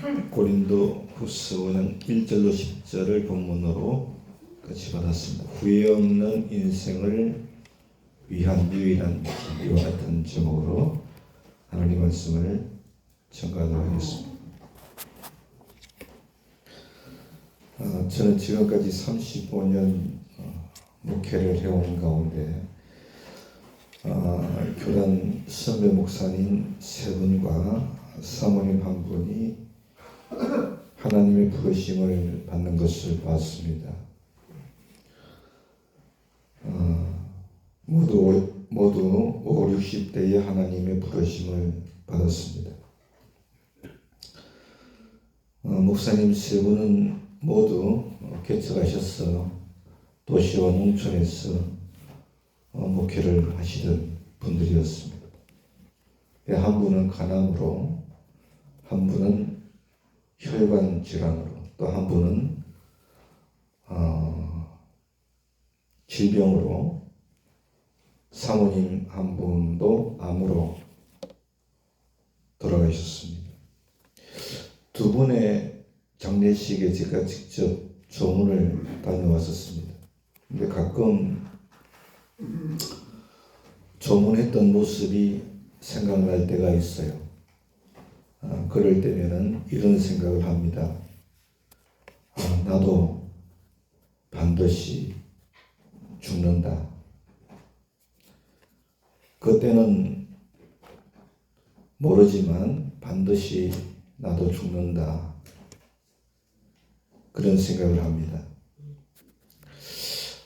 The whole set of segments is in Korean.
고린도후서 5장 1절로 10절을 본문으로 같이 받았습니다. 후회 없는 인생을 위한 유일한 이와 같은 제목으로 하나님 말씀을 전가하도록 하겠습니다. 저는 지금까지 35년 목회를 해온 가운데 교단 선배 목사님 세 분과 사모님 한 분이 하나님의 부르심을 받는 것을 봤습니다. 모두 5, 60대의 하나님의 부르심을 받았습니다. 목사님 세 분은 모두 개척하셔서 도시와 농촌에서 목회를 하시던 분들이었습니다. 한 분은 간암으로, 한 분은 혈관 질환으로, 또 한 분은 질병으로, 사모님 한 분도 암으로 돌아가셨습니다. 두 분의 장례식에 제가 직접 조문을 다녀왔었습니다. 근데 가끔 조문했던 모습이 생각날 때가 있어요. 그럴 때면은 이런 생각을 합니다. 나도 반드시 죽는다. 그때는 모르지만 반드시 나도 죽는다. 그런 생각을 합니다.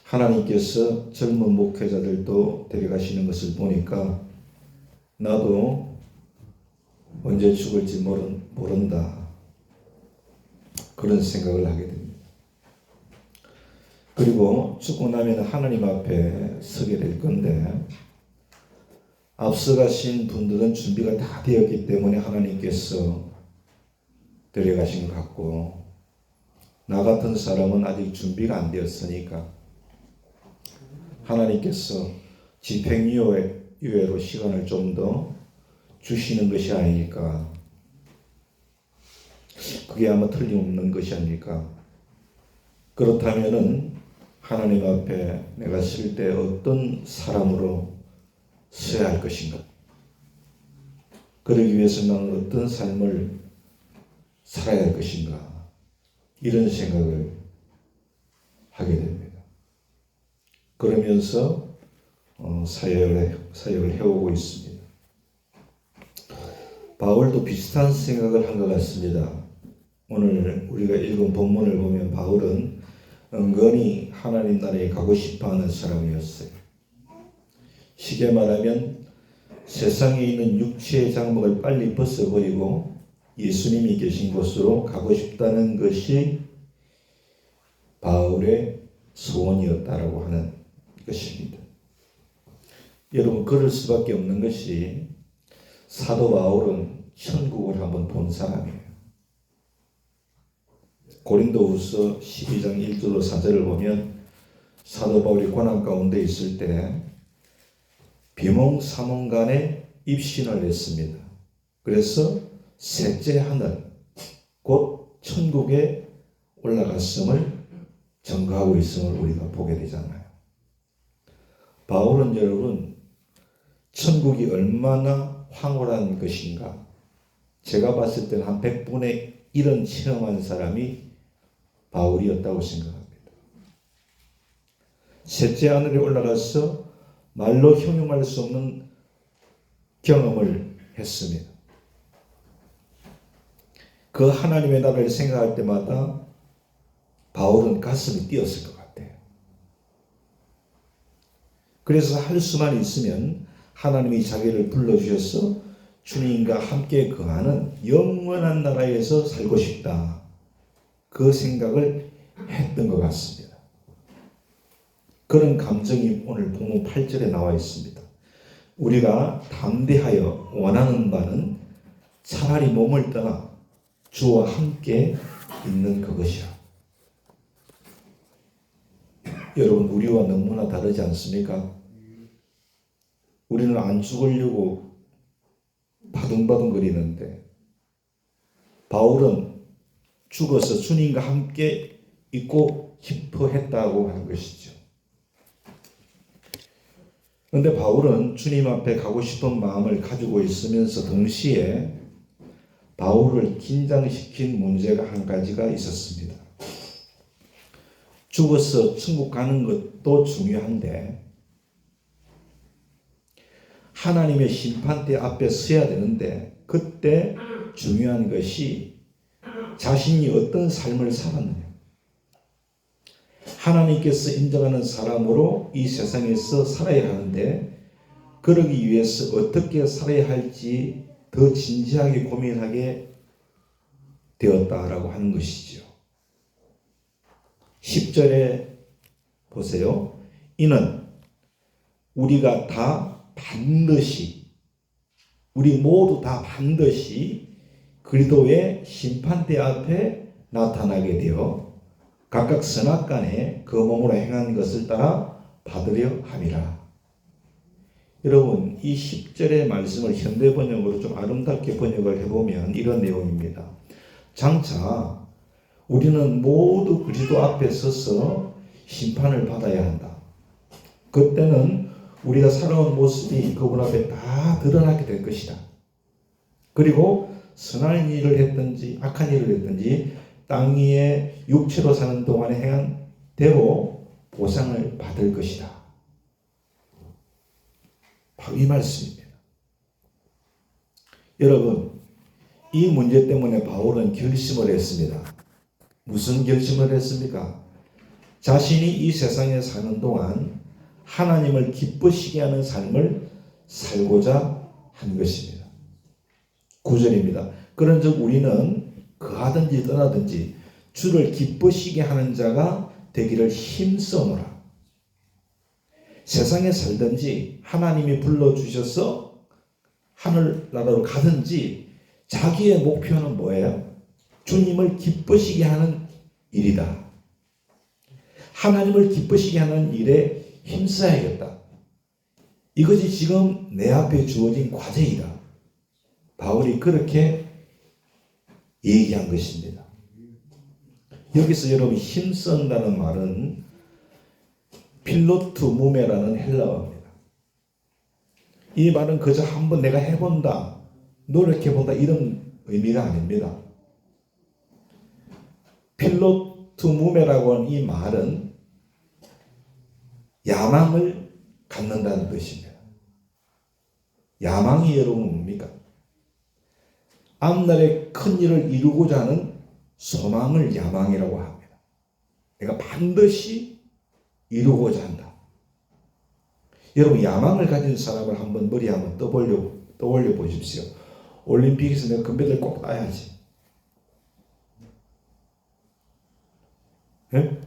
하나님께서 젊은 목회자들도 데려가시는 것을 보니까 나도 언제 죽을지 모른다. 그런 생각을 하게 됩니다. 그리고 죽고 나면 하나님 앞에 서게 될 건데 앞서가신 분들은 준비가 다 되었기 때문에 하나님께서 데려가신 것 같고 나 같은 사람은 아직 준비가 안 되었으니까 하나님께서 집행유예로 시간을 좀 더 주시는 것이 아닐까. 그게 아마 틀림없는 것이 아닐까. 그렇다면은 하나님 앞에 내가 설 때 어떤 사람으로 서야 할 것인가. 그러기 위해서 나는 어떤 삶을 살아야 할 것인가. 이런 생각을 하게 됩니다. 그러면서 사역을 해오고 있습니다. 바울도 비슷한 생각을 한 것 같습니다. 오늘 우리가 읽은 본문을 보면 바울은 은근히 하나님 나라에 가고 싶어하는 사람이었어요. 쉽게 말하면 세상에 있는 육체의 장막을 빨리 벗어버리고 예수님이 계신 곳으로 가고 싶다는 것이 바울의 소원이었다라고 하는 것입니다. 여러분, 그럴 수밖에 없는 것이 사도 바울은 천국을 한번 본 사람이에요. 고린도후서 12장 1절로 4절을 보면 사도 바울이 고난 가운데 있을 때 비몽사몽간에 입신을 했습니다. 그래서 셋째 하늘, 곧 천국에 올라갔음을 전가하고 있음을 우리가 보게 되잖아요. 바울은 여러분, 천국이 얼마나 황홀한 것인가. 제가 봤을 때는 한 100분의 1은 체험한 사람이 바울이었다고 생각합니다. 셋째 하늘에 올라가서 말로 형용할 수 없는 경험을 했습니다. 그 하나님의 나라를 생각할 때마다 바울은 가슴이 뛰었을 것 같아요. 그래서 할 수만 있으면 하나님이 자기를 불러주셔서 주님과 함께 거하는 영원한 나라에서 살고 싶다. 그 생각을 했던 것 같습니다. 그런 감정이 오늘 본문 8절에 나와 있습니다. 우리가 담대하여 원하는 바는 차라리 몸을 떠나 주와 함께 있는 그것이라. 여러분, 우리와 너무나 다르지 않습니까? 우리는 안 죽으려고 바둥바둥 거리는데 바울은 죽어서 주님과 함께 있고 싶어 했다고 하는 것이죠. 그런데 바울은 주님 앞에 가고 싶은 마음을 가지고 있으면서 동시에 바울을 긴장시킨 문제가 한 가지가 있었습니다. 죽어서 천국 가는 것도 중요한데 하나님의 심판대 앞에 서야 되는데 그때 중요한 것이 자신이 어떤 삶을 살았느냐. 하나님께서 인정하는 사람으로 이 세상에서 살아야 하는데 그러기 위해서 어떻게 살아야 할지 더 진지하게 고민하게 되었다라고 하는 것이죠. 10절에 보세요. 이는 우리가 다 반드시, 우리 모두 다 반드시 그리스도의 심판대 앞에 나타나게 되어 각각 선악간에 그 몸으로 행한 것을 따라 받으려 함이라. 여러분, 이 10절의 말씀을 현대 번역으로 좀 아름답게 번역을 해보면 이런 내용입니다. 장차 우리는 모두 그리스도 앞에 서서 심판을 받아야 한다. 그때는 우리가 살아온 모습이 그분 앞에 다 드러나게 될 것이다. 그리고 선한 일을 했든지 악한 일을 했든지 땅 위에 육체로 사는 동안에 행한 대로 보상을 받을 것이다. 바로 이 말씀입니다. 여러분, 이 문제 때문에 바울은 결심을 했습니다. 무슨 결심을 했습니까? 자신이 이 세상에 사는 동안 하나님을 기쁘시게 하는 삶을 살고자 한 것입니다. 9절입니다. 그런즉 우리는 거하든지 떠나든지 주를 기쁘시게 하는 자가 되기를 힘써노라. 세상에 살든지 하나님이 불러주셔서 하늘나라로 가든지 자기의 목표는 뭐예요? 주님을 기쁘시게 하는 일이다. 하나님을 기쁘시게 하는 일에 힘써야겠다. 이것이 지금 내 앞에 주어진 과제이다. 바울이 그렇게 얘기한 것입니다. 여기서 여러분 힘쓴다는 말은 필로트 무메라는 헬라어입니다. 이 말은 그저 한번 내가 해본다, 노력해본다 이런 의미가 아닙니다. 필로트 무메라고 하는 이 말은 야망을 갖는다는 뜻입니다. 야망이 여러분 뭡니까? 앞날에 큰 일을 이루고자 하는 소망을 야망이라고 합니다. 내가 반드시 이루고자 한다. 여러분, 야망을 가진 사람을 한번 머리에 한번 떠올려 보십시오. 올림픽에서 내가 금메달 꼭 따야지. 네?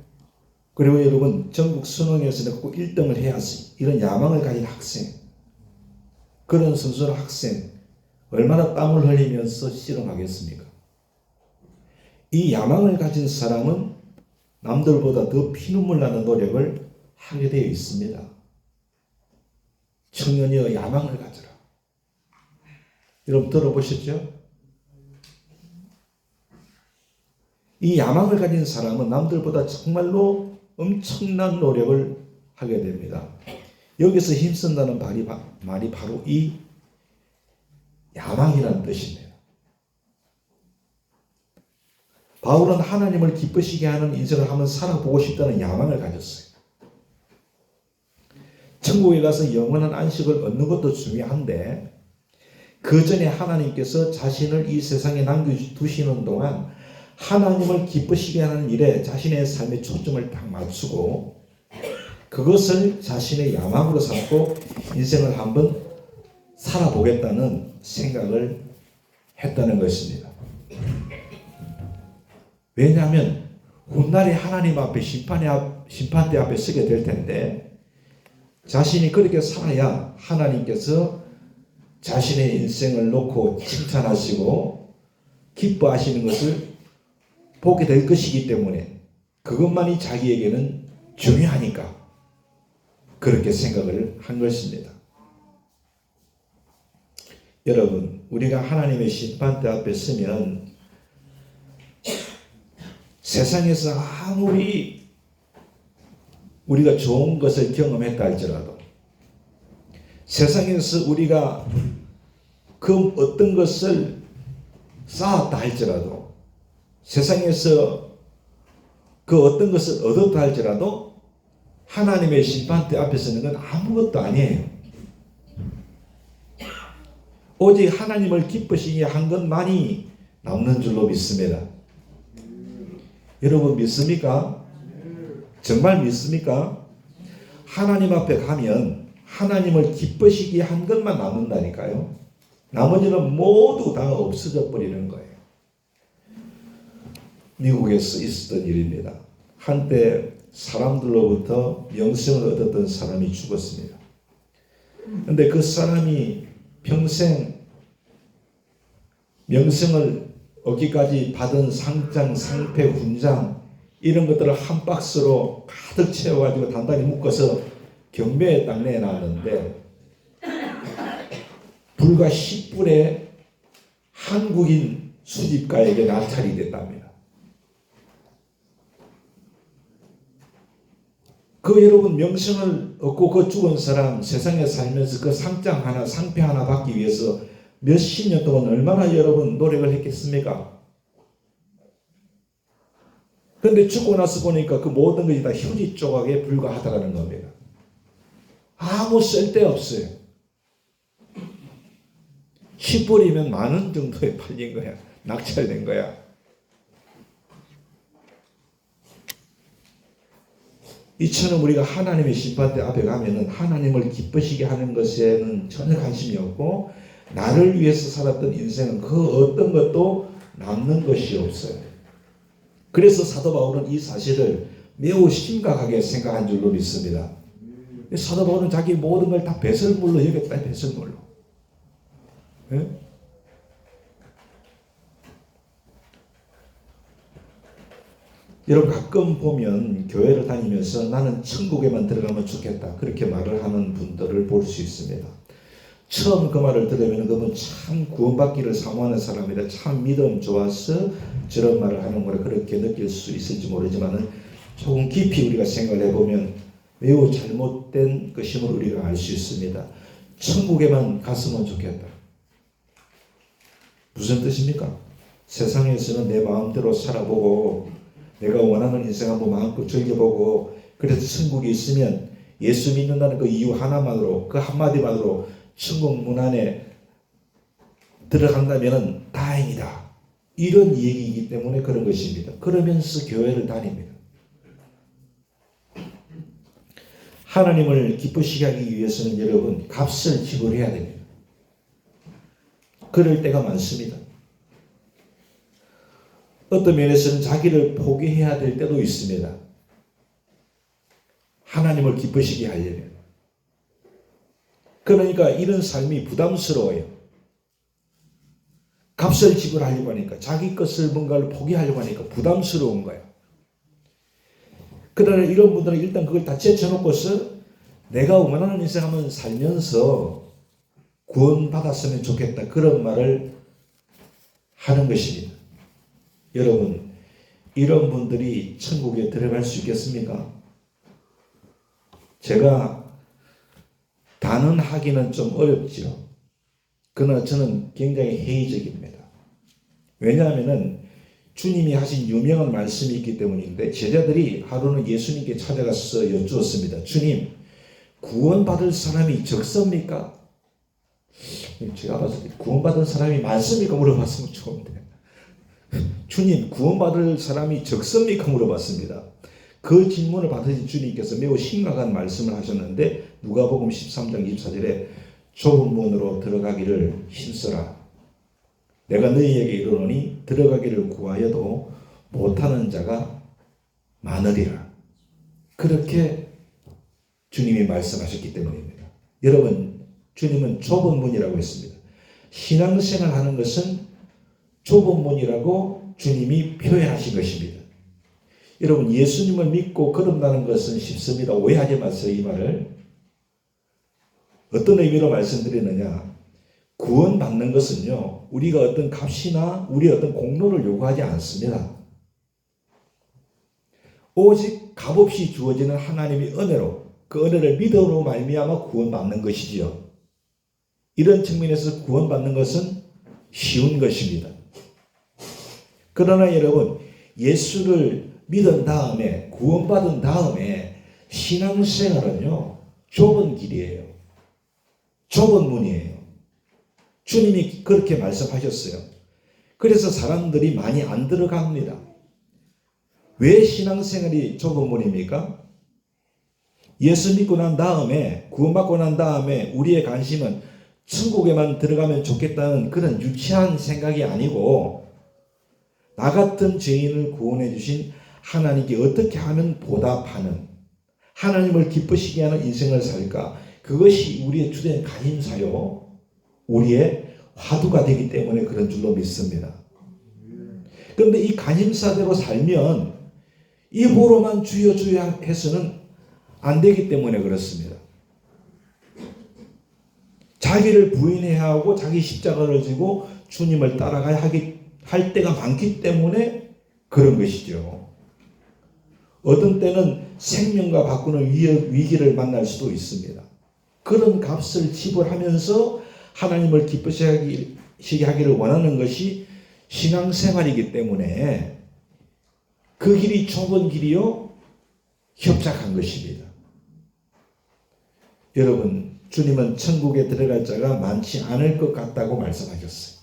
그리고 여러분, 전국 수능에서 내가 꼭 1등을 해야지. 이런 야망을 가진 학생, 그런 선수는 학생 얼마나 땀을 흘리면서 실험하겠습니까? 이 야망을 가진 사람은 남들보다 더 피눈물 나는 노력을 하게 되어 있습니다. 청년이여 야망을 가져라. 여러분 들어보셨죠? 이 야망을 가진 사람은 남들보다 정말로 엄청난 노력을 하게 됩니다. 여기서 힘쓴다는 말이 바로 이 야망이라는 뜻입니다. 바울은 하나님을 기쁘시게 하는 인생을 한번 살아보고 싶다는 야망을 가졌어요. 천국에 가서 영원한 안식을 얻는 것도 중요한데 그 전에 하나님께서 자신을 이 세상에 남겨두시는 동안 하나님을 기쁘시게 하는 일에 자신의 삶의 초점을 딱 맞추고 그것을 자신의 야망으로 삼고 인생을 한번 살아보겠다는 생각을 했다는 것입니다. 왜냐하면 훗날에 하나님 앞에 심판대 앞에 서게 될 텐데 자신이 그렇게 살아야 하나님께서 자신의 인생을 놓고 칭찬하시고 기뻐하시는 것을 보게 될 것이기 때문에 그것만이 자기에게는 중요하니까 그렇게 생각을 한 것입니다. 여러분, 우리가 하나님의 심판대 앞에 서면 세상에서 아무리 우리가 좋은 것을 경험했다 할지라도, 세상에서 우리가 그 어떤 것을 쌓았다 할지라도, 세상에서 그 어떤 것을 얻었다 할지라도 하나님의 심판대 앞에 서는 건 아무것도 아니에요. 오직 하나님을 기쁘시게 한 것만이 남는 줄로 믿습니다. 여러분 믿습니까? 정말 믿습니까? 하나님 앞에 가면 하나님을 기쁘시게 한 것만 남는다니까요. 나머지는 모두 다 없어져 버리는 거예요. 미국에서 있었던 일입니다. 한때 사람들로부터 명성을 얻었던 사람이 죽었습니다. 그런데 그 사람이 평생 명성을 얻기까지 받은 상장, 상패, 훈장 이런 것들을 한 박스로 가득 채워가지고 단단히 묶어서 경매에 딱 내놨는데 불과 10분에 한국인 수집가에게 낙찰이 됐답니다. 그 여러분 명성을 얻고 그 죽은 사람 세상에 살면서 그 상장 하나, 상패 하나 받기 위해서 몇십 년 동안 얼마나 여러분 노력을 했겠습니까? 그런데 죽고 나서 보니까 그 모든 것이 다 휴지 조각에 불과하다는 겁니다. 아무 쓸데없어요. 10불이면 10,000원 정도에 팔린 거야. 낙찰된 거야. 이처럼 우리가 하나님의 심판대 앞에 가면은 하나님을 기쁘시게 하는 것에는 전혀 관심이 없고, 나를 위해서 살았던 인생은 그 어떤 것도 남는 것이 없어요. 그래서 사도 바울은 이 사실을 매우 심각하게 생각한 줄로 믿습니다. 사도 바울은 자기 모든 걸 다 배설물로 여겼다. 배설물로. 네? 여러분 가끔 보면 교회를 다니면서 나는 천국에만 들어가면 좋겠다 그렇게 말을 하는 분들을 볼 수 있습니다. 처음 그 말을 들으면 그분 참 구원받기를 사모하는 사람이라 참 믿음 좋아서 저런 말을 하는 거라 그렇게 느낄 수 있을지 모르지만 조금 깊이 우리가 생각을 해보면 매우 잘못된 것임을 우리가 알 수 있습니다. 천국에만 갔으면 좋겠다. 무슨 뜻입니까? 세상에서는 내 마음대로 살아보고 내가 원하는 인생 한번 마음껏 즐겨보고 그래서 천국에 있으면 예수 믿는다는 그 이유 하나만으로 그 한마디만으로 천국 문 안에 들어간다면 다행이다. 이런 얘기이기 때문에 그런 것입니다. 그러면서 교회를 다닙니다. 하나님을 기쁘시게 하기 위해서는 여러분 값을 지불해야 됩니다. 그럴 때가 많습니다. 어떤 면에서는 자기를 포기해야 될 때도 있습니다. 하나님을 기쁘시게 하려면. 그러니까 이런 삶이 부담스러워요. 값을 지불하려고 하니까 자기 것을 뭔가를 포기하려고 하니까 부담스러운 거예요. 그러나 이런 분들은 일단 그걸 다 제쳐놓고서 내가 원하는 인생 한번 살면서 구원받았으면 좋겠다 그런 말을 하는 것입니다. 여러분 이런 분들이 천국에 들어갈 수 있겠습니까? 제가 단언하기는 좀 어렵죠. 그러나 저는 굉장히 회의적입니다. 왜냐하면 주님이 하신 유명한 말씀이 있기 때문인데 제자들이 하루는 예수님께 찾아가서 여쭈었습니다. 주님, 구원받을 사람이 적습니까? 제가 봤을 때 구원받은 사람이 많습니까? 물어봤으면 좋은데 주님, 구원받을 사람이 적습니까? 물어봤습니다. 그 질문을 받으신 주님께서 매우 심각한 말씀을 하셨는데 누가복음 13장 24절에 좁은 문으로 들어가기를 힘써라. 내가 너희에게 이르노니 들어가기를 구하여도 못하는 자가 많으리라. 그렇게 주님이 말씀하셨기 때문입니다. 여러분, 주님은 좁은 문이라고 했습니다. 신앙생활 하는 것은 좁은 문이라고 주님이 표현하신 것입니다. 여러분, 예수님을 믿고 거듭나는 것은 쉽습니다. 오해하지 마세요. 이 말을. 어떤 의미로 말씀드리느냐. 구원받는 것은요, 우리가 어떤 값이나 우리 어떤 공로를 요구하지 않습니다. 오직 값없이 주어지는 하나님의 은혜로 그 은혜를 믿음으로 말미암아 구원받는 것이지요. 이런 측면에서 구원받는 것은 쉬운 것입니다. 그러나 여러분, 예수를 믿은 다음에 구원받은 다음에 신앙생활은요 좁은 길이에요. 좁은 문이에요. 주님이 그렇게 말씀하셨어요. 그래서 사람들이 많이 안 들어갑니다. 왜 신앙생활이 좁은 문입니까? 예수 믿고 난 다음에 구원받고 난 다음에 우리의 관심은 천국에만 들어가면 좋겠다는 그런 유치한 생각이 아니고 나 같은 죄인을 구원해 주신 하나님께 어떻게 하면 보답하는 하나님을 기쁘시게 하는 인생을 살까? 그것이 우리의 주된 관심사요. 우리의 화두가 되기 때문에 그런 줄로 믿습니다. 그런데 이 관심사대로 살면 입으로만 주여 주여 해서는 안 되기 때문에 그렇습니다. 자기를 부인해야 하고 자기 십자가를 지고 주님을 따라가야 할 때가 많기 때문에 그런 것이죠. 어떤 때는 생명과 바꾸는 위기를 만날 수도 있습니다. 그런 값을 지불하면서 하나님을 기쁘시게 하기를 원하는 것이 신앙생활이기 때문에 그 길이 좁은 길이요 협착한 것입니다. 여러분, 주님은 천국에 들어갈 자가 많지 않을 것 같다고 말씀하셨어요.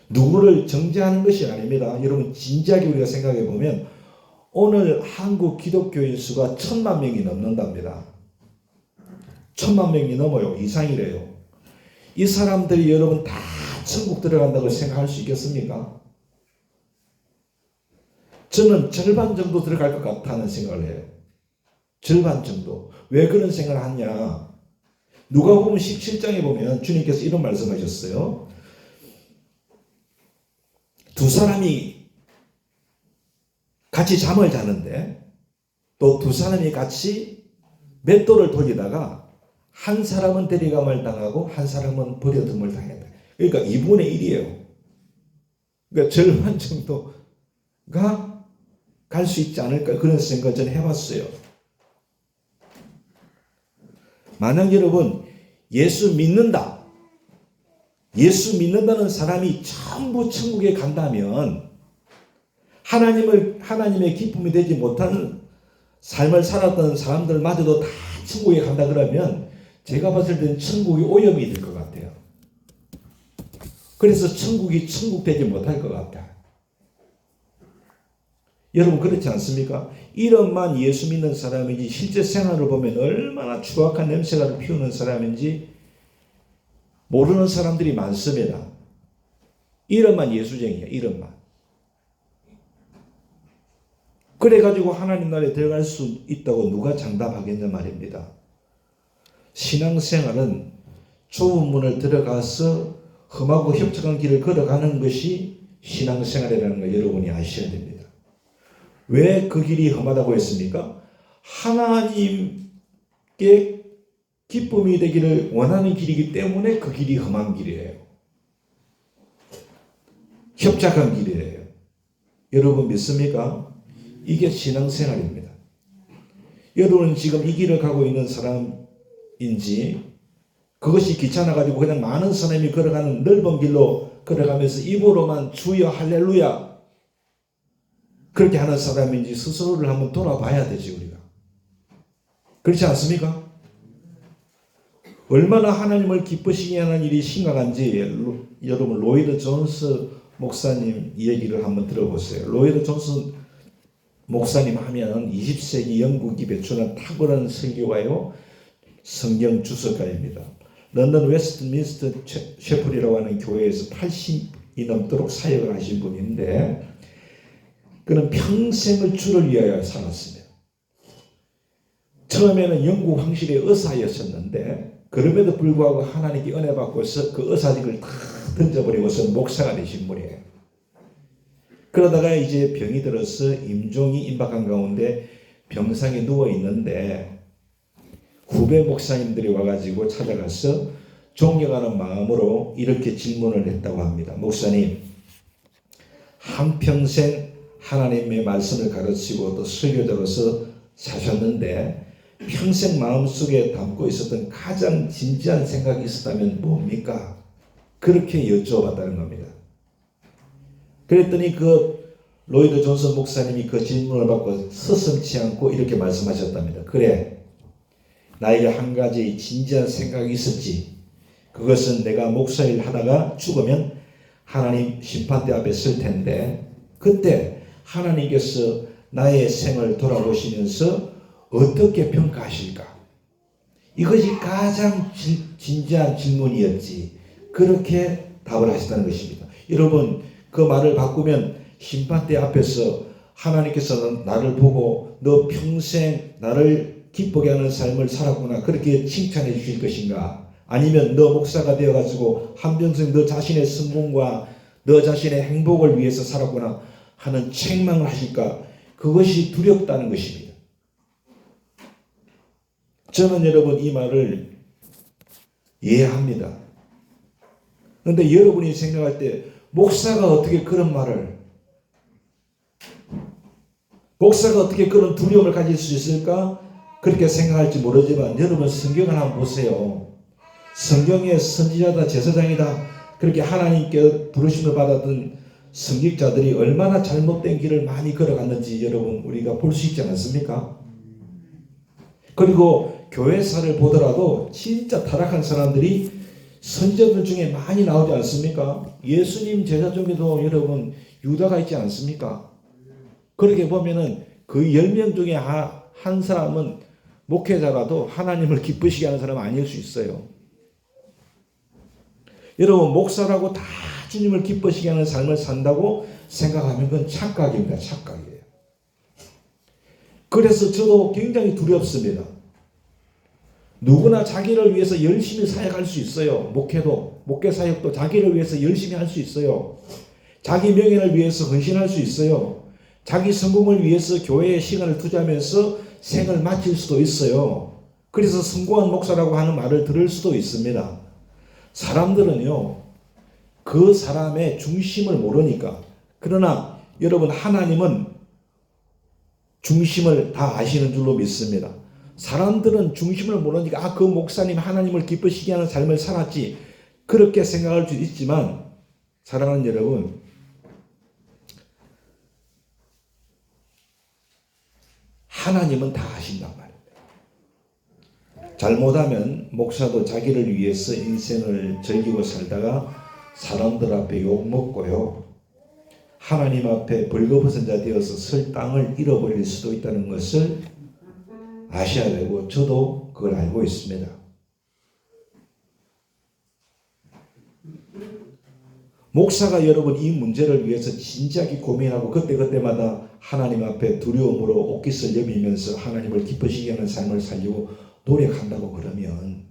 누구를 정죄하는 것이 아닙니다. 여러분, 진지하게 우리가 생각해 보면 오늘 한국 기독교인 수가 1000만 명이 넘는답니다. 1000만 명이 넘어요. 이상이래요. 이 사람들이 여러분 다 천국 들어간다고 생각할 수 있겠습니까? 저는 절반 정도 들어갈 것 같다는 생각을 해요. 절반 정도. 왜 그런 생각을 하냐? 누가복음 17장에 보면 주님께서 이런 말씀하셨어요. 두 사람이 같이 잠을 자는데 또 두 사람이 같이 맷돌을 돌리다가 한 사람은 데려감을 당하고 한 사람은 버려둠을 당했다. 그러니까 2분의 1이에요. 그러니까 절반 정도가 갈 수 있지 않을까 그런 생각을 저는 해봤어요. 만약 여러분 예수 믿는다는 사람이 전부 천국에 간다면 하나님의 기쁨이 되지 못하는 삶을 살았던 사람들마저도 다 천국에 간다 그러면 제가 봤을 때는 천국이 오염이 될 것 같아요. 그래서 천국이 천국 되지 못할 것 같아요. 여러분 그렇지 않습니까? 이름만 예수 믿는 사람인지 실제 생활을 보면 얼마나 추악한 냄새가 피우는 사람인지 모르는 사람들이 많습니다. 이름만 예수쟁이에요. 이름만. 그래가지고 하나님 나라에 들어갈 수 있다고 누가 장담하겠냐 말입니다. 신앙생활은 좁은 문을 들어가서 험하고 협착한 길을 걸어가는 것이 신앙생활이라는 걸 여러분이 아셔야 됩니다. 왜 그 길이 험하다고 했습니까? 하나님께 기쁨이 되기를 원하는 길이기 때문에 그 길이 험한 길이에요. 협착한 길이에요. 여러분 믿습니까? 이게 신앙생활입니다. 여러분은 지금 이 길을 가고 있는 사람인지 그것이 귀찮아가지고 그냥 많은 사람이 걸어가는 넓은 길로 걸어가면서 입으로만 주여 할렐루야 그렇게 하는 사람인지 스스로를 한번 돌아봐야 되지 우리가. 그렇지 않습니까? 얼마나 하나님을 기쁘시게 하는 일이 심각한지 여러분 로이드 존스 목사님 얘기를 한번 들어보세요. 로이드 존스 목사님 하면 20세기 영국이 배출한 탁월한 설교가요 성경 주석가입니다. 런던 웨스트민스터 셰플이라고 하는 교회에서 80이 넘도록 사역을 하신 분인데 그는 평생을 주를 위하여 살았습니다. 처음에는 영국 황실의 의사였었는데 그럼에도 불구하고 하나님께 은혜 받고서 그 의사직을 다 던져버리고서 목사가 되신 분이에요. 그러다가 이제 병이 들어서 임종이 임박한 가운데 병상에 누워 있는데 후배 목사님들이 와가지고 찾아가서 존경하는 마음으로 이렇게 질문을 했다고 합니다. 목사님, 한평생 하나님의 말씀을 가르치고 또 설교자로서 사셨는데 평생 마음속에 담고 있었던 가장 진지한 생각이 있었다면 뭡니까? 그렇게 여쭤봤다는 겁니다. 그랬더니 그 로이드 존슨 목사님이 그 질문을 받고 서슴지 않고 이렇게 말씀하셨답니다. 그래, 나에게 한 가지 진지한 생각이 있었지. 그것은 내가 목사일 하다가 죽으면 하나님 심판대 앞에 설 텐데 그때 하나님께서 나의 생을 돌아보시면서 어떻게 평가하실까? 이것이 가장 진지한 질문이었지. 그렇게 답을 하셨다는 것입니다. 여러분, 그 말을 바꾸면 심판대 앞에서 하나님께서는 나를 보고 너 평생 나를 기쁘게 하는 삶을 살았구나 그렇게 칭찬해 주실 것인가? 아니면 너 목사가 되어가지고 한평생 너 자신의 성공과 너 자신의 행복을 위해서 살았구나 하는 책망을 하실까? 그것이 두렵다는 것입니다. 저는 여러분 이 말을 이해합니다. 그런데 여러분이 생각할 때 목사가 어떻게 그런 두려움을 가질 수 있을까? 그렇게 생각할지 모르지만 여러분 성경을 한번 보세요. 성경에 선지자다 제사장이다 그렇게 하나님께 부르심을 받았던 성직자들이 얼마나 잘못된 길을 많이 걸어갔는지 여러분 우리가 볼 수 있지 않습니까? 그리고 교회사를 보더라도 진짜 타락한 사람들이 선지자들 중에 많이 나오지 않습니까? 예수님 제자 중에도 여러분 유다가 있지 않습니까? 그렇게 보면은 그 10명 중에 한 사람은 목회자라도 하나님을 기쁘시게 하는 사람은 아닐 수 있어요. 여러분 목사라고 다 주님을 기쁘시게 하는 삶을 산다고 생각하면 그건 착각입니다. 착각이에요. 그래서 저도 굉장히 두렵습니다. 누구나 자기를 위해서 열심히 사역할 수 있어요. 목회 사역도 자기를 위해서 열심히 할 수 있어요. 자기 명예를 위해서 헌신할 수 있어요. 자기 성공을 위해서 교회에 시간을 투자하면서 생을 마칠 수도 있어요. 그래서 성공한 목사라고 하는 말을 들을 수도 있습니다. 사람들은요, 그 사람의 중심을 모르니까. 그러나 여러분 하나님은 중심을 다 아시는 줄로 믿습니다. 사람들은 중심을 모르니까 그 목사님 하나님을 기쁘시게 하는 삶을 살았지 그렇게 생각할 수 있지만 사랑하는 여러분 하나님은 다 아신단 말입니다. 잘못하면 목사도 자기를 위해서 인생을 즐기고 살다가 사람들 앞에 욕먹고요. 하나님 앞에 벌거벗은 자 되어서 설 땅을 잃어버릴 수도 있다는 것을 아셔야 되고 저도 그걸 알고 있습니다. 목사가 여러분 이 문제를 위해서 진지하게 고민하고 그때마다 하나님 앞에 두려움으로 옷깃을 여미면서 하나님을 기쁘시게 하는 삶을 살려고 노력한다고 그러면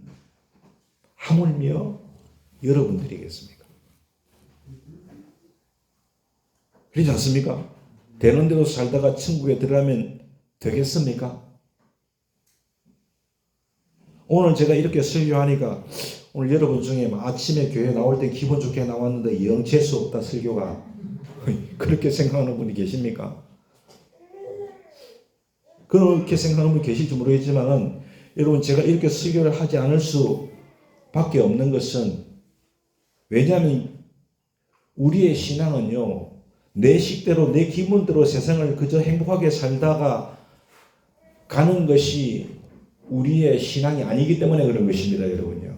하물며 여러분들이겠습니까? 그렇지 않습니까? 되는 대로 살다가 천국에 들어가면 되겠습니까? 오늘 제가 이렇게 설교하니까 오늘 여러분 중에 아침에 교회 나올 때 기분 좋게 나왔는데 영 재수 없다 설교가 그렇게 생각하는 분이 계십니까? 그렇게 생각하는 분이 계실지 모르겠지만 여러분 제가 이렇게 설교를 하지 않을 수밖에 없는 것은 왜냐하면 우리의 신앙은요 내 식대로 내 기분대로 세상을 그저 행복하게 살다가 가는 것이 우리의 신앙이 아니기 때문에 그런 것입니다. 여러분요.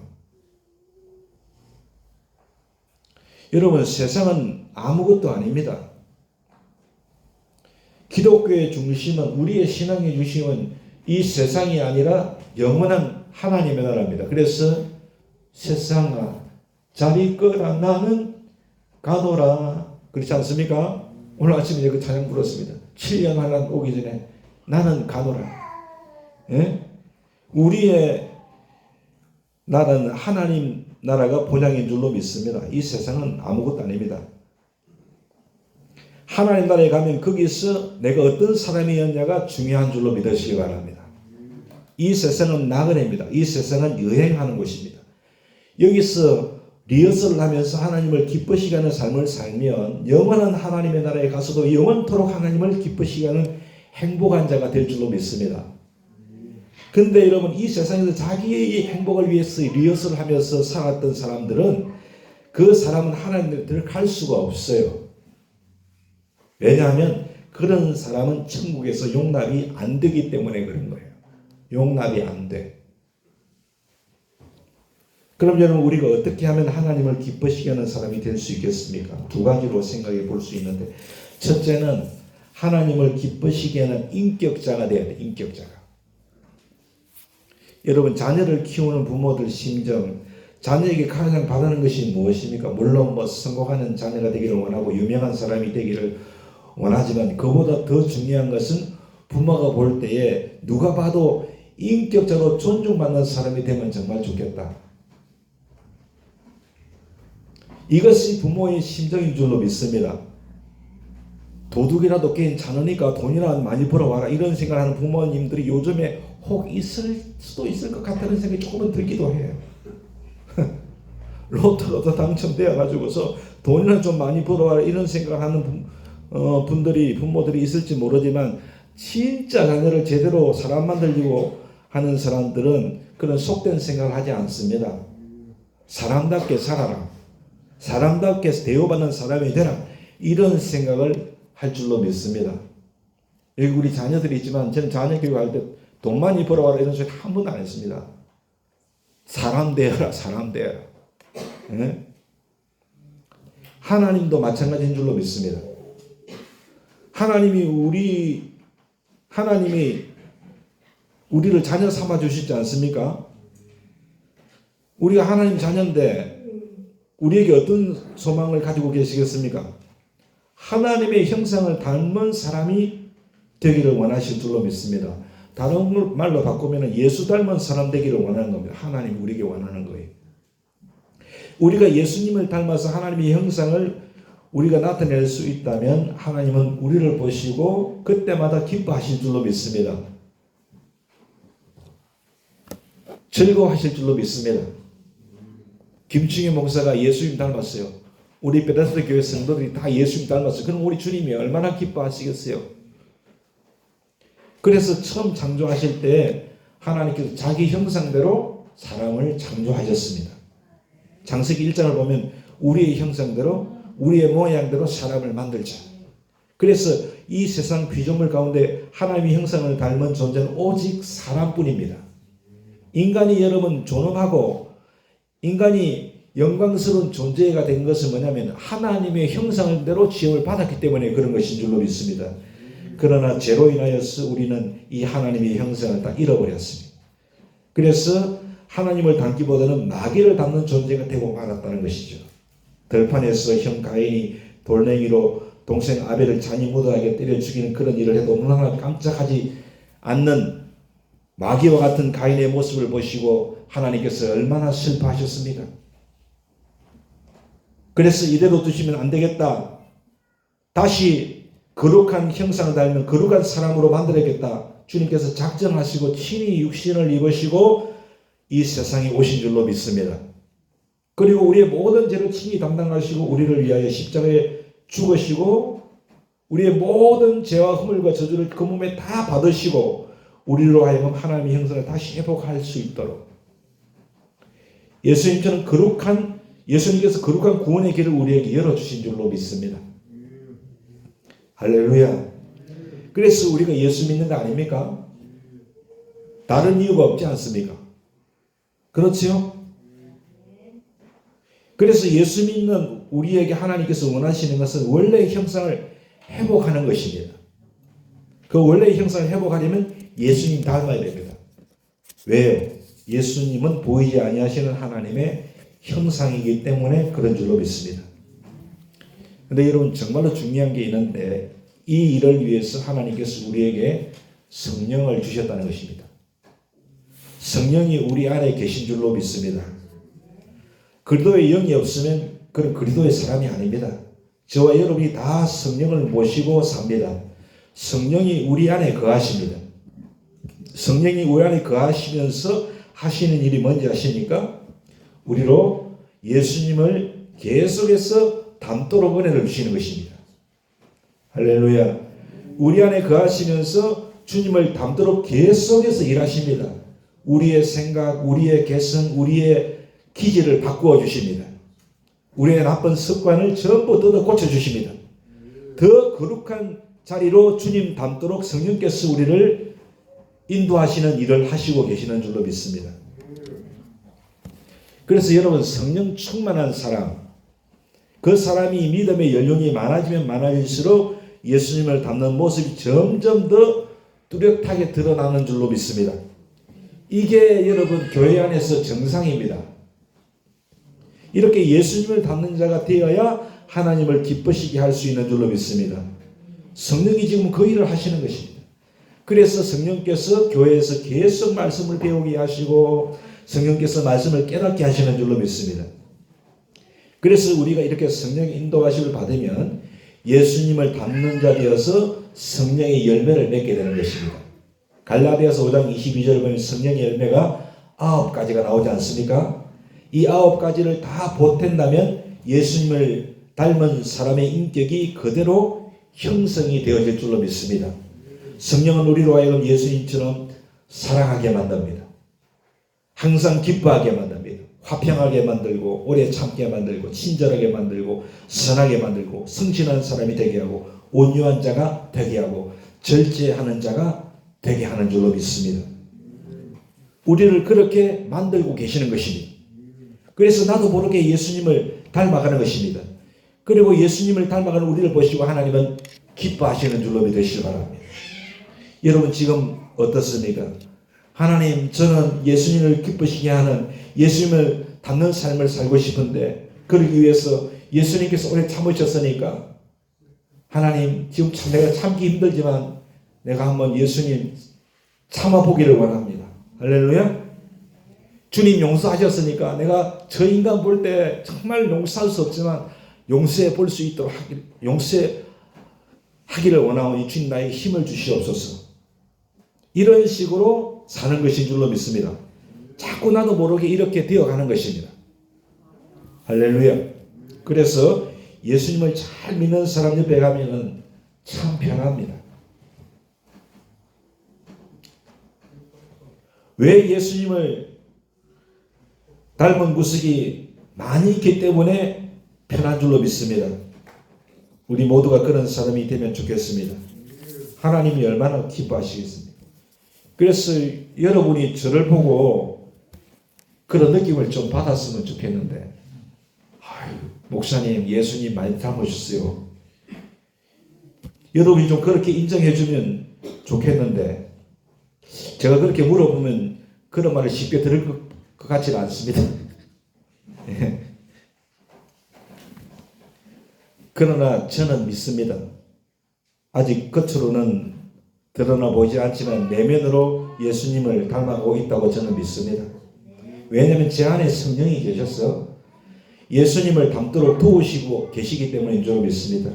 여러분 세상은 아무것도 아닙니다. 기독교의 중심은 우리의 신앙의 중심은 이 세상이 아니라 영원한 하나님의 나라입니다. 그래서 세상아 자리 꺼라 나는 가노라 그렇지 않습니까? 오늘 아침에 그 찬양 불렀습니다. 7년 환란 오기 전에 나는 가노라. 예? 우리의 나라는 하나님 나라가 본향인 줄로 믿습니다. 이 세상은 아무것도 아닙니다. 하나님 나라에 가면 거기서 내가 어떤 사람이었냐가 중요한 줄로 믿으시기 바랍니다. 이 세상은 나그네입니다. 이 세상은 여행하는 곳입니다. 여기서 리허설을 하면서 하나님을 기쁘시게 하는 삶을 살면 영원한 하나님의 나라에 가서도 영원토록 하나님을 기쁘시게 하는 행복한 자가 될 줄로 믿습니다. 근데 여러분, 이 세상에서 자기의 행복을 위해서 리허설을 하면서 살았던 사람들은 그 사람은 하나님을 갈 수가 없어요. 왜냐하면 그런 사람은 천국에서 용납이 안 되기 때문에 그런 거예요. 용납이 안 돼. 그럼 여러분, 우리가 어떻게 하면 하나님을 기쁘시게 하는 사람이 될 수 있겠습니까? 두 가지로 생각해 볼 수 있는데, 첫째는 하나님을 기쁘시게 하는 인격자가 돼야 돼. 인격자가. 여러분, 자녀를 키우는 부모들 심정, 자녀에게 가장 바라는 것이 무엇입니까? 물론 성공하는 자녀가 되기를 원하고 유명한 사람이 되기를 원하지만, 그보다 더 중요한 것은 부모가 볼 때에 누가 봐도 인격자로 존중받는 사람이 되면 정말 좋겠다. 이것이 부모의 심정인 줄로 믿습니다. 도둑이라도 깨인 자녀니까 돈이나 많이 벌어와라, 이런 생각을 하는 부모님들이 요즘에 혹 있을 수도 있을 것 같다는 생각이 조금은 들기도 해요. 로또라도 당첨되어 가지고서 돈이나 좀 많이 벌어와라, 이런 생각을 하는 부모들이 있을지 모르지만, 진짜 자녀를 제대로 사람 만들려고 하는 사람들은 그런 속된 생각을 하지 않습니다. 사람답게 살아라, 사람답게 대우받는 사람이 되라, 이런 생각을 할 줄로 믿습니다. 여기 우리 자녀들이 있지만 저는 자녀 교육할 때 돈 많이 벌어와라 이런 소리 한 번도 안 했습니다. 사람 되어라, 사람 되어라. 네? 하나님도 마찬가지인 줄로 믿습니다. 하나님이 우리를 자녀 삼아 주시지 않습니까? 우리가 하나님 자녀인데 우리에게 어떤 소망을 가지고 계시겠습니까? 하나님의 형상을 닮은 사람이 되기를 원하실 줄로 믿습니다. 다른 말로 바꾸면 예수 닮은 사람 되기를 원하는 겁니다. 하나님이 우리에게 원하는 거예요. 우리가 예수님을 닮아서 하나님의 형상을 우리가 나타낼 수 있다면 하나님은 우리를 보시고 그때마다 기뻐하실 줄로 믿습니다. 즐거워하실 줄로 믿습니다. 김충희 목사가 예수님 닮았어요. 우리 베데스다 교회 성도들이 다 예수님 닮았어요. 그럼 우리 주님이 얼마나 기뻐하시겠어요? 그래서 처음 창조하실 때 하나님께서 자기 형상대로 사람을 창조하셨습니다. 창세기 1장을 보면 우리의 형상대로 우리의 모양대로 사람을 만들자. 그래서 이 세상 피조물 가운데 하나님의 형상을 닮은 존재는 오직 사람뿐입니다. 인간이 여러분 존엄하고 인간이 영광스러운 존재가 된 것은 뭐냐면 하나님의 형상대로 지음을 받았기 때문에 그런 것인 줄로 믿습니다. 그러나 죄로 인하여서 우리는 이 하나님의 형상을 다 잃어버렸습니다. 그래서 하나님을 닮기보다는 마귀를 닮는 존재가 되고 말았다는 것이죠. 들판에서 형 가인이 돌멩이로 동생 아벨을 잔이 묻어나게 때려 죽이는 그런 일을 해도 눈 하나 깜짝하지 않는 마귀와 같은 가인의 모습을 보시고 하나님께서 얼마나 슬퍼하셨습니까? 그래서 이대로 두시면 안 되겠다. 다시 거룩한 형상을 닮는 거룩한 사람으로 만들어야겠다. 주님께서 작정하시고 친히 육신을 입으시고 이 세상에 오신 줄로 믿습니다. 그리고 우리의 모든 죄를 친히 담당하시고 우리를 위하여 십자가에 죽으시고 우리의 모든 죄와 허물과 저주를 그 몸에 다 받으시고 우리로 하여금 하나님의 형상을 다시 회복할 수 있도록 예수님께서 거룩한 구원의 길을 우리에게 열어주신 줄로 믿습니다. 할렐루야. 그래서 우리가 예수 믿는 거 아닙니까? 다른 이유가 없지 않습니까? 그렇지요? 그래서 예수 믿는 우리에게 하나님께서 원하시는 것은 원래의 형상을 회복하는 것입니다. 그 원래의 형상을 회복하려면 예수님 닮아야 됩니다. 왜요? 예수님은 보이지 아니하시는 하나님의 형상이기 때문에 그런 줄로 믿습니다. 그런데 여러분 정말로 중요한 게 있는데 이 일을 위해서 하나님께서 우리에게 성령을 주셨다는 것입니다. 성령이 우리 안에 계신 줄로 믿습니다. 그리스도의 영이 없으면 그는 그리스도의 사람이 아닙니다. 저와 여러분이 다 성령을 모시고 삽니다. 성령이 우리 안에 거하십니다. 성령이 우리 안에 거하시면서 하시는 일이 뭔지 아십니까? 우리로 예수님을 계속해서 닮도록 은혜를 주시는 것입니다. 할렐루야. 우리 안에 거하시면서 주님을 닮도록 계속해서 일하십니다. 우리의 생각, 우리의 개성, 우리의 기질을 바꾸어 주십니다. 우리의 나쁜 습관을 전부 뜯어 고쳐 주십니다. 더 거룩한 자리로 주님 닮도록 성령께서 우리를 인도하시는 일을 하시고 계시는 줄로 믿습니다. 그래서 여러분, 성령 충만한 사람, 그 사람이 믿음의 연륜이 많아지면 많아질수록 예수님을 닮는 모습이 점점 더 뚜렷하게 드러나는 줄로 믿습니다. 이게 여러분 교회 안에서 정상입니다. 이렇게 예수님을 닮는 자가 되어야 하나님을 기쁘시게 할 수 있는 줄로 믿습니다. 성령이 지금 그 일을 하시는 것입니다. 그래서 성령께서 교회에서 계속 말씀을 배우게 하시고 성령께서 말씀을 깨닫게 하시는 줄로 믿습니다. 그래서 우리가 이렇게 성령의 인도하심을 받으면 예수님을 닮는 자 되어서 성령의 열매를 맺게 되는 것입니다. 갈라디아서 5장 22절 보면 성령의 열매가 9가지가 나오지 않습니까? 이 9가지를 다 보탠다면 예수님을 닮은 사람의 인격이 그대로 형성이 되어질 줄로 믿습니다. 성령은 우리로 하여금 예수님처럼 사랑하게 만듭니다. 항상 기뻐하게 만듭니다. 화평하게 만들고 오래 참게 만들고 친절하게 만들고 선하게 만들고 성실한 사람이 되게 하고 온유한 자가 되게 하고 절제하는 자가 되게 하는 줄로 믿습니다. 우리를 그렇게 만들고 계시는 것입니다. 그래서 나도 모르게 예수님을 닮아가는 것입니다. 그리고 예수님을 닮아가는 우리를 보시고 하나님은 기뻐하시는 줄로 믿으시기 바랍니다. 여러분 지금 어떻습니까? 하나님, 저는 예수님을 기쁘시게 하는 예수님을 닮는 삶을 살고 싶은데 그러기 위해서 예수님께서 오래 참으셨으니까 하나님, 지금 내가 참기 힘들지만 내가 한번 예수님 참아보기를 원합니다. 할렐루야. 주님 용서하셨으니까 내가 저 인간 볼 때 정말 용서할 수 없지만 용서해 볼 수 있도록 용서하기를 원하오니 주님 나에게 힘을 주시옵소서. 이런 식으로 사는 것인 줄로 믿습니다. 자꾸 나도 모르게 이렇게 되어가는 것입니다. 할렐루야. 그래서 예수님을 잘 믿는 사람 옆에 가면은 참 편합니다. 왜 예수님을 닮은 구석이 많이 있기 때문에 편한 줄로 믿습니다. 우리 모두가 그런 사람이 되면 좋겠습니다. 하나님이 얼마나 기뻐하시겠습니까? 그래서 여러분이 저를 보고 그런 느낌을 좀 받았으면 좋겠는데, 아유, 목사님 예수님 많이 닮으셨어요. 여러분이 좀 그렇게 인정해주면 좋겠는데, 제가 그렇게 물어보면 그런 말을 쉽게 들을 것 같지는 않습니다. 그러나 저는 믿습니다. 아직 겉으로는 드러나 보이지 않지만 내면으로 예수님을 닮아가고 있다고 저는 믿습니다. 왜냐하면 제 안에 성령이 계셔서 예수님을 닮도록 도우시고 계시기 때문인 줄 믿습니다.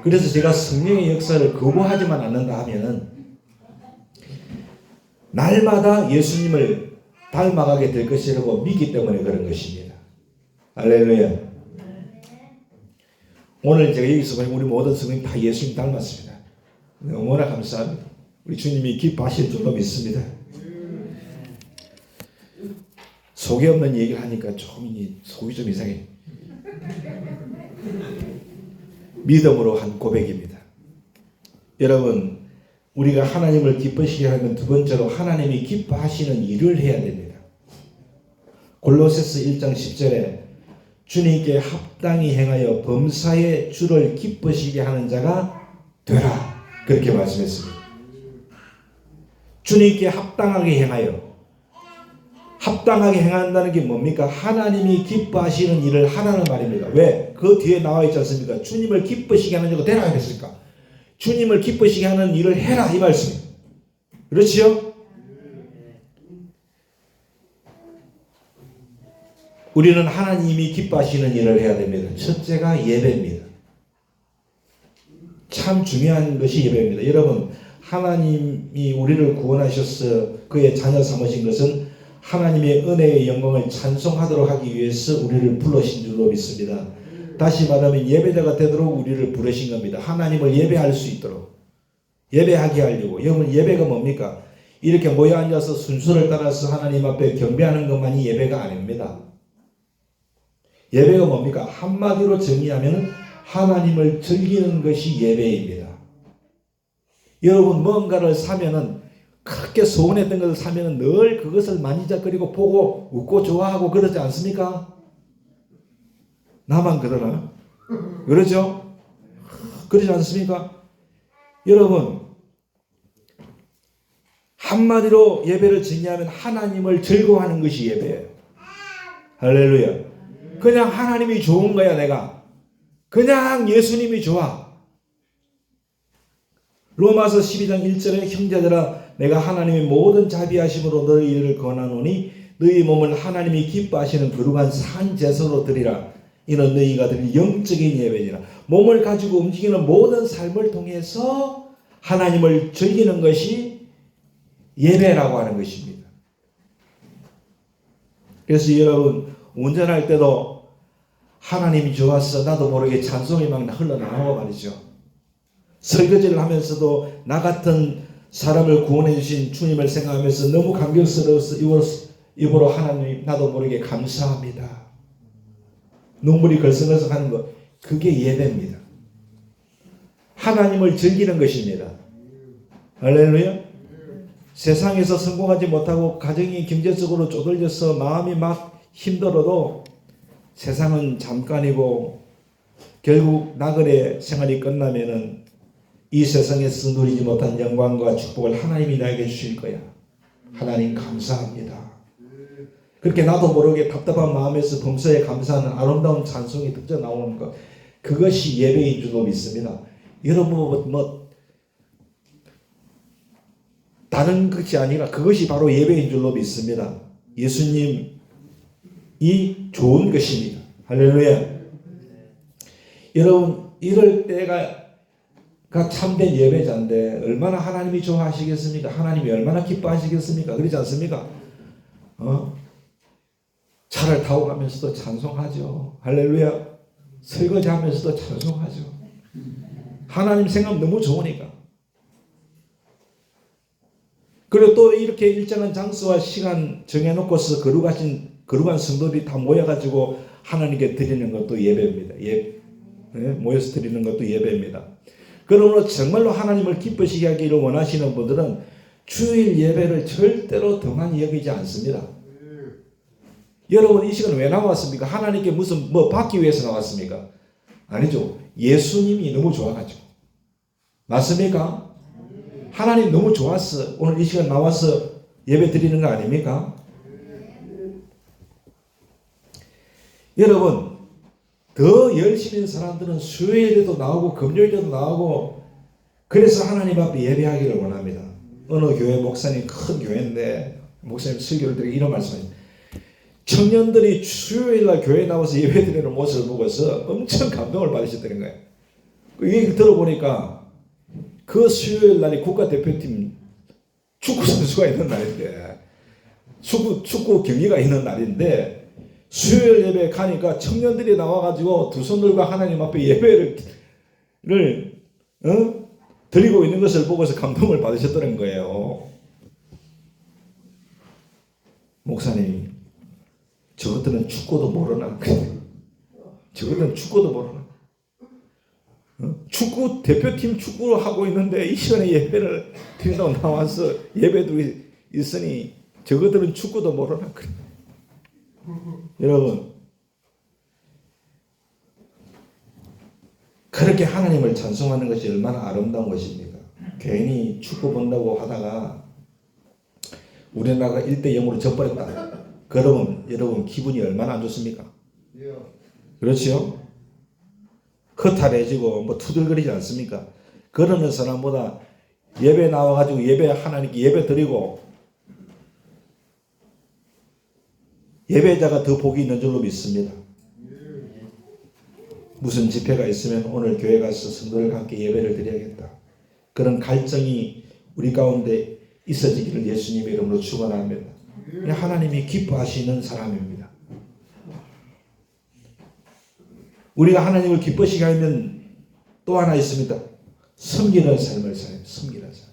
그래서 제가 성령의 역사를 거부하지만 않는다 하면은 날마다 예수님을 닮아가게 될 것이라고 믿기 때문에 그런 것입니다. 할렐루야. 오늘 제가 여기서 보면 우리 모든 성도님 다 예수님 닮았습니다. 너무나 감사합니다. 우리 주님이 기뻐하실 줄로 믿습니다. 속이 없는 얘기를 하니까 조금 속이 좀 이상해. 믿음으로 한 고백입니다. 여러분, 우리가 하나님을 기쁘시게 하면 두 번째로 하나님이 기뻐하시는 일을 해야 됩니다. 골로새서 1장 10절에 주님께 합당히 행하여 범사의 주를 기쁘시게 하는 자가 되라, 그렇게 말씀했습니다. 주님께 합당하게 행하여, 합당하게 행한다는 게 뭡니까? 하나님이 기뻐하시는 일을 하라는 말입니다. 왜? 그 뒤에 나와 있지 않습니까? 주님을 기쁘시게 하는 자가 되라 그랬을까? 주님을 기쁘시게 하는 일을 해라, 이 말씀입니다. 그렇지요? 우리는 하나님이 기뻐하시는 일을 해야 됩니다. 첫째가 예배입니다. 참 중요한 것이 예배입니다. 여러분, 하나님이 우리를 구원하셔서 그의 자녀 삼으신 것은 하나님의 은혜의 영광을 찬송하도록 하기 위해서 우리를 불러신 줄로 믿습니다. 다시 말하면 예배자가 되도록 우리를 부르신 겁니다. 하나님을 예배할 수 있도록. 예배하게 하려고. 여러분 예배가 뭡니까? 이렇게 모여 앉아서 순서를 따라서 하나님 앞에 경배하는 것만이 예배가 아닙니다. 예배가 뭡니까? 한마디로 정의하면 하나님을 즐기는 것이 예배입니다. 여러분 뭔가를 사면은 크게 소원했던 것을 사면은 늘 그것을 만지작거리고 보고 웃고 좋아하고 그러지 않습니까? 나만 그러나? 그러죠? 그러지 않습니까? 여러분 한마디로 예배를 정의하면 하나님을 즐거워하는 것이 예배예요. 할렐루야. 그냥 하나님이 좋은 거야. 내가 그냥 예수님이 좋아. 로마서 12장 1절에 형제들아 내가 하나님의 모든 자비하심으로 너희를 권하노니 너희 몸을 하나님이 기뻐하시는 거룩한 산제사로 드리라. 이는 너희가 드릴 영적인 예배니라. 몸을 가지고 움직이는 모든 삶을 통해서 하나님을 즐기는 것이 예배라고 하는 것입니다. 그래서 여러분 운전할 때도 하나님이 좋았어 나도 모르게 찬송이 막 흘러나오고 말이죠. 설거지를 하면서도 나 같은 사람을 구원해 주신 주님을 생각하면서 너무 감격스러워서 입으로 하나님 나도 모르게 감사합니다. 눈물이 걸썩걸썩 하는 것 그게 예배입니다. 하나님을 즐기는 것입니다. 할렐루야. 세상에서 성공하지 못하고 가정이 경제적으로 쪼들려서 마음이 막 힘들어도 세상은 잠깐이고 결국 나그네 생활이 끝나면은 이 세상에서 누리지 못한 영광과 축복을 하나님이 나에게 주실 거야. 하나님 감사합니다. 그렇게 나도 모르게 답답한 마음에서 범사에 감사하는 아름다운 찬송이 득져 나오는 것 그것이 예배인 줄로 믿습니다. 여러분 다른 것이 아니라 그것이 바로 예배인 줄로 믿습니다. 예수님이 좋은 것입니다. 할렐루야. 여러분 이럴 때가 참된 예배자인데 얼마나 하나님이 좋아하시겠습니까? 하나님이 얼마나 기뻐하시겠습니까? 그렇지 않습니까? 차를 타고 가면서도 찬송하죠. 할렐루야. 설거지하면서도 찬송하죠. 하나님 생각 너무 좋으니까. 그리고 또 이렇게 일정한 장소와 시간 정해놓고서 거룩한 성도들이 다 모여가지고 하나님께 드리는 것도 예배입니다. 모여서 드리는 것도 예배입니다. 그러므로 정말로 하나님을 기쁘시게 하기를 원하시는 분들은 주일 예배를 절대로 덩하니 여기지 않습니다. 여러분 이 시간 왜 나왔습니까? 하나님께 무슨 받기 위해서 나왔습니까? 아니죠. 예수님이 너무 좋아가지고. 맞습니까? 하나님 너무 좋았어. 오늘 이 시간 나와서 예배 드리는 거 아닙니까? 여러분 더 열심인 사람들은 수요일에도 나오고 금요일에도 나오고 그래서 하나님 앞에 예배하기를 원합니다. 어느 교회 목사님 큰 교회인데 목사님 설교를 드리고 이런 말씀을 청년들이 수요일날 교회에 나와서 예배드리는 모습을 보고서 엄청 감동을 받으셨다는 거예요. 그 얘기를 들어보니까 그 수요일날이 국가대표팀 축구 선수가 있는 날인데 축구 경기가 있는 날인데 수요일 예배에 가니까 청년들이 나와가지고 두 손들과 하나님 앞에 예배를 드리고 있는 것을 보고서 감동을 받으셨다는 거예요. 목사님 저것들은 축구도 모르나? 저것들은 축구도 모르나? 축구 대표팀 축구를 하고 있는데 이 시간에 예배를 드린다고 나와서 예배도 있으니 저것들은 축구도 모르나? 여러분 그렇게 하나님을 찬송하는 것이 얼마나 아름다운 것입니까? 괜히 축구 본다고 하다가 우리나라가 1-0으로 져버렸다. 그러면 여러분 기분이 얼마나 안 좋습니까? 그렇죠? 허탈해지고 투덜거리지 않습니까? 그러는 사람보다 예배 나와가지고 하나님께 예배 드리고 예배자가 더 복이 있는 줄로 믿습니다. 무슨 집회가 있으면 오늘 교회 가서 성도들과 함께 예배를 드려야겠다. 그런 갈증이 우리 가운데 있어지기를 예수님의 이름으로 축원합니다. 하나님이 기뻐하시는 사람입니다. 우리가 하나님을 기쁘시게 하면 또 하나 있습니다. 섬기는 삶을 살아요. 섬기는 삶.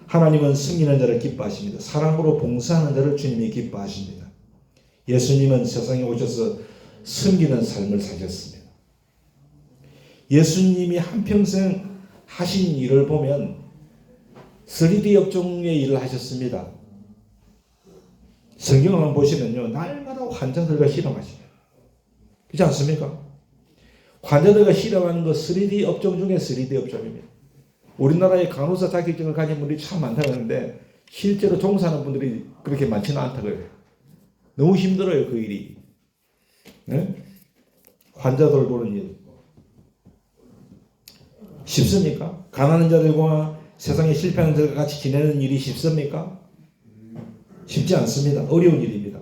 하나님은 섬기는 자를 기뻐하십니다. 사랑으로 봉사하는 자를 주님이 기뻐하십니다. 예수님은 세상에 오셔서 섬기는 삶을 사셨습니다. 예수님이 한평생 하신 일을 보면 3D 업종의 일을 하셨습니다. 성경을 보시면요, 날마다 환자들과 실험하시죠. 그렇지 않습니까? 환자들과 실험하는 거 3D 업종 중에 3D 업종입니다. 우리나라에 간호사 자격증을 가진 분들이 참 많다고 하는데 실제로 종사하는 분들이 그렇게 많지는 않다고 해요. 너무 힘들어요, 그 일이. 네? 환자들 보는 일. 쉽습니까? 가난한 자들과 세상에 실패하는 자들과 같이 지내는 일이 쉽습니까? 쉽지 않습니다. 어려운 일입니다.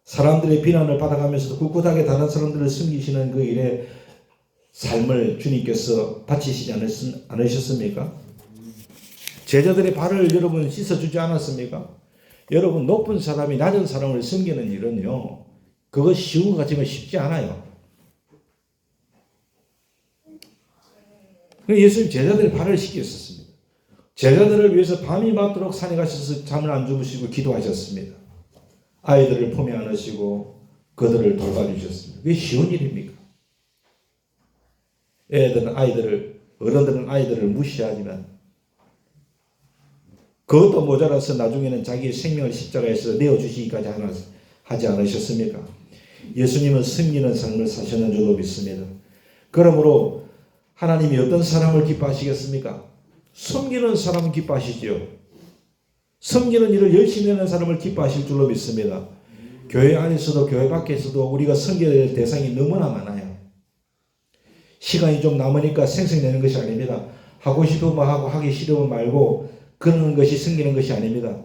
사람들의 비난을 받아가면서도 꿋꿋하게 다른 사람들을 섬기시는 그 일에 삶을 주님께서 바치시지 않으셨습니까? 제자들의 발을 여러분 씻어주지 않았습니까? 여러분, 높은 사람이 낮은 사람을 섬기는 일은요, 그거 쉬운 것 같지만 쉽지 않아요. 예수님 제자들의 발을 씻겼었습니다. 제자들을 위해서 밤이 맞도록 산에 가셔서 잠을 안 주무시고 기도하셨습니다. 아이들을 품에 안으시고 그들을 돌봐주셨습니다. 그게 쉬운 일입니까? 어른들은 아이들을 무시하지만 그것도 모자라서 나중에는 자기의 생명을 십자가에서 내어주시기까지 하지 않으셨습니까? 예수님은 섬기는 삶을 사셨는 줄로 믿습니다. 그러므로 하나님이 어떤 사람을 기뻐하시겠습니까? 섬기는 사람은 기뻐하시지요. 섬기는 일을 열심히 하는 사람을 기뻐하실 줄로 믿습니다. 교회 안에서도 교회 밖에서도 우리가 섬겨야 될 대상이 너무나 많아요. 시간이 좀 남으니까 생색내는 것이 아닙니다. 하고 싶으면 하고 하기 싫으면 말고 그러는 것이 섬기는 것이 아닙니다.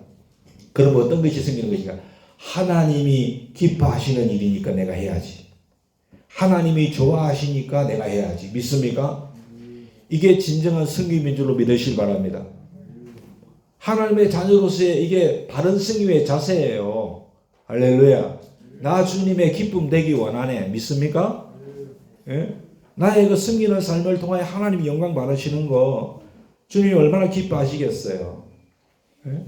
그럼 어떤 것이 섬기는 것인가? 하나님이 기뻐하시는 일이니까 내가 해야지. 하나님이 좋아하시니까 내가 해야지. 믿습니까? 이게 진정한 섬김인 줄로 믿으시기 바랍니다. 하나님의 자녀로서의 이게 바른 섬김의 자세예요. 할렐루야. 나 주님의 기쁨 되기 원하네. 믿습니까? 예? 나의 그 섬기는 삶을 통하여 하나님이 영광 받으시는 거 주님이 얼마나 기뻐하시겠어요. 예?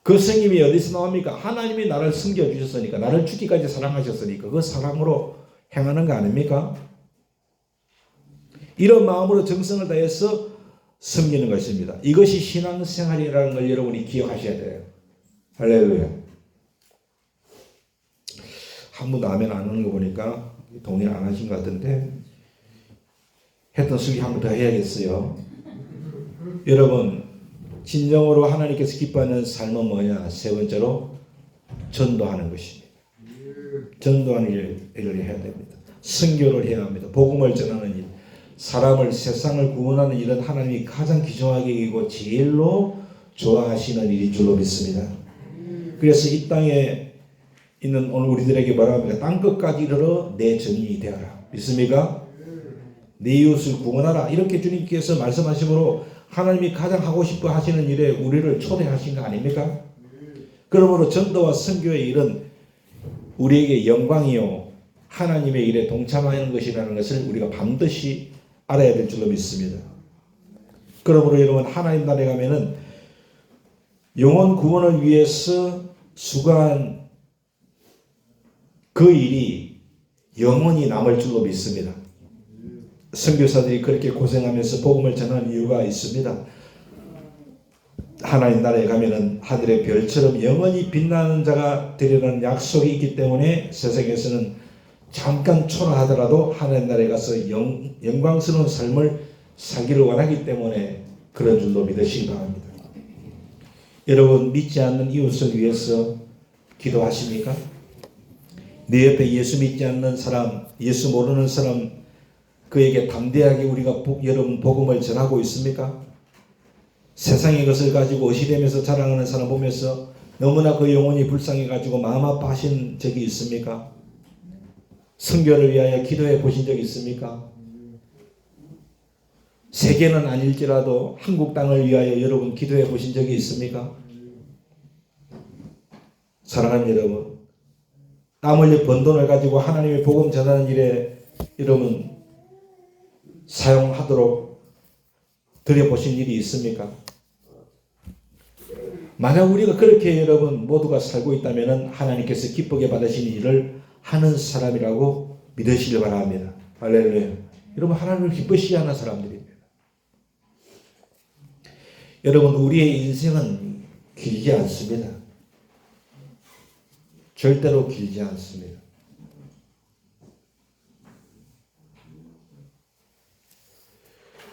그 섬김이 어디서 나옵니까? 하나님이 나를 섬겨주셨으니까, 나를 죽기까지 사랑하셨으니까 그 사랑으로 행하는 거 아닙니까? 이런 마음으로 정성을 다해서 섬기는 것입니다. 이것이 신앙생활이라는 걸 여러분이 기억하셔야 돼요. 할렐루야. 한 분도 아멘 안 하는 거 보니까 동의 안 하신 것 같은데 했던 수기 한 번 더 해야겠어요. 여러분, 진정으로 하나님께서 기뻐하는 삶은 뭐냐? 세 번째로 전도하는 것입니다. 전도하는 일을 해야 됩니다. 선교를 해야 합니다. 복음을 전하는 일, 사람을 세상을 구원하는 일은 하나님이 가장 귀중하게 여기고 제일로 좋아하시는 일인 줄로 믿습니다. 그래서 이 땅에 있는 오늘 우리들에게 뭐라 합니까? 땅끝까지 이르러 내 증인이 되어라. 믿습니까? 내 이웃을 구원하라. 이렇게 주님께서 말씀하시므로 하나님이 가장 하고 싶어 하시는 일에 우리를 초대하신 거 아닙니까? 그러므로 전도와 선교의 일은 우리에게 영광이요 하나님의 일에 동참하는 것이라는 것을 우리가 반드시 알아야 될 줄로 믿습니다. 그러므로 여러분, 하나님 나라에 가면은 영혼 구원을 위해서 수고한 그 일이 영원히 남을 줄로 믿습니다. 선교사들이 그렇게 고생하면서 복음을 전하는 이유가 있습니다. 하나님 나라에 가면은 하늘의 별처럼 영원히 빛나는 자가 되리라는 약속이 있기 때문에 세상에서는 잠깐 초라하더라도 하나님 나라에 가서 영광스러운 삶을 살기를 원하기 때문에 그런 줄로 믿으시기 바랍니다. 여러분, 믿지 않는 이웃을 위해서 기도하십니까? 내 옆에 예수 믿지 않는 사람, 예수 모르는 사람, 그에게 담대하게 우리가 여러분 복음을 전하고 있습니까? 세상의 것을 가지고 어시되면서 자랑하는 사람 보면서 너무나 그 영혼이 불쌍해가지고 마음 아파하신 적이 있습니까? 선교를 위하여 기도해 보신 적이 있습니까? 세계는 아닐지라도 한국 땅을 위하여 여러분 기도해 보신 적이 있습니까? 사랑하는 여러분, 땀 흘려 번 돈을 가지고 하나님의 복음 전하는 일에 여러분 사용하도록 드려보신 일이 있습니까? 만약 우리가 그렇게 여러분 모두가 살고 있다면 하나님께서 기쁘게 받으시는 일을 하는 사람이라고 믿으시길 바랍니다. 할렐루야. 여러분, 하나님을 기쁘시게 하는 사람들입니다. 여러분, 우리의 인생은 길지 않습니다. 절대로 길지 않습니다.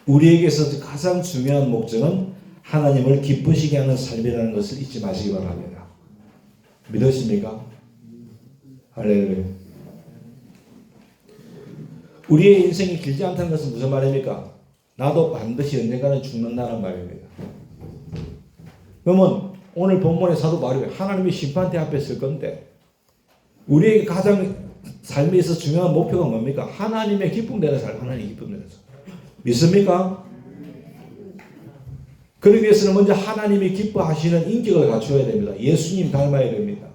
우리에게서 가장 중요한 목적은 하나님을 기쁘시게 하는 삶이라는 것을 잊지 마시기 바랍니다. 믿으십니까? 할렐루야. 우리의 인생이 길지 않다는 것은 무슨 말입니까? 나도 반드시 언젠가는 죽는다는 말입니다. 그러면 오늘 본문의 사도 바울이 하나님의 심판대 앞에 설 건데 우리에게 가장 삶에 있어서 중요한 목표가 뭡니까? 하나님의 기쁨 내는 삶, 하나님의 기쁨 내는 삶. 믿습니까? 그러기 위해서는 먼저 하나님이 기뻐하시는 인격을 갖추어야 됩니다. 예수님 닮아야 됩니다.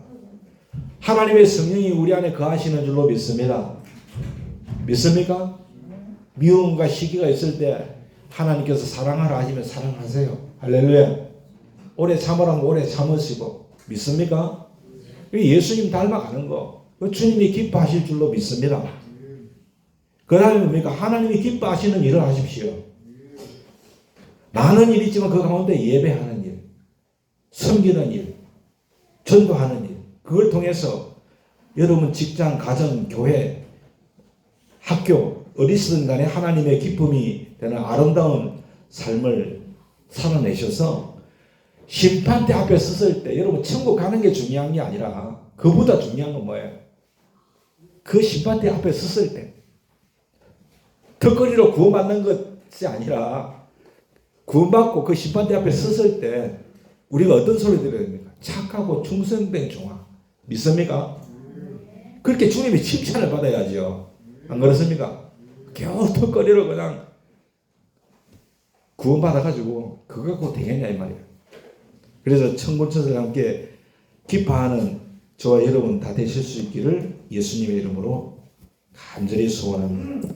하나님의 성령이 우리 안에 거하시는 줄로 믿습니다. 믿습니까? 미움과 시기가 있을 때 하나님께서 사랑하라 하시면 사랑하세요. 할렐루야. 오래 참으라면 오래 참으시고. 믿습니까? 예수님 닮아가는 거. 주님이 기뻐하실 줄로 믿습니다. 그 다음에 뭡니까? 하나님이 기뻐하시는 일을 하십시오. 많은 일이 있지만 그 가운데 예배하는 일, 섬기는 일, 전도하는 일. 그걸 통해서 여러분 직장, 가정, 교회, 학교, 어디서든 간에 하나님의 기쁨이 되는 아름다운 삶을 살아내셔서 심판대 앞에 섰을 때 여러분 천국 가는 게 중요한 게 아니라 그보다 중요한 건 뭐예요? 그 심판대 앞에 섰을 때 턱걸이로 구원받는 것이 아니라 구원받고 그 심판대 앞에 섰을 때 우리가 어떤 소리 들어야 됩니까? 착하고 충성된 종아. 믿습니까? 그렇게 주님의 칭찬을 받아야죠. 안 그렇습니까? 겨우 턱걸이로 그냥 구원받아가지고 그거 갖고 되겠냐 이 말이에요. 그래서 천군천사와 함께 기뻐하는 저와 여러분 다 되실 수 있기를 예수님의 이름으로 간절히 소원합니다.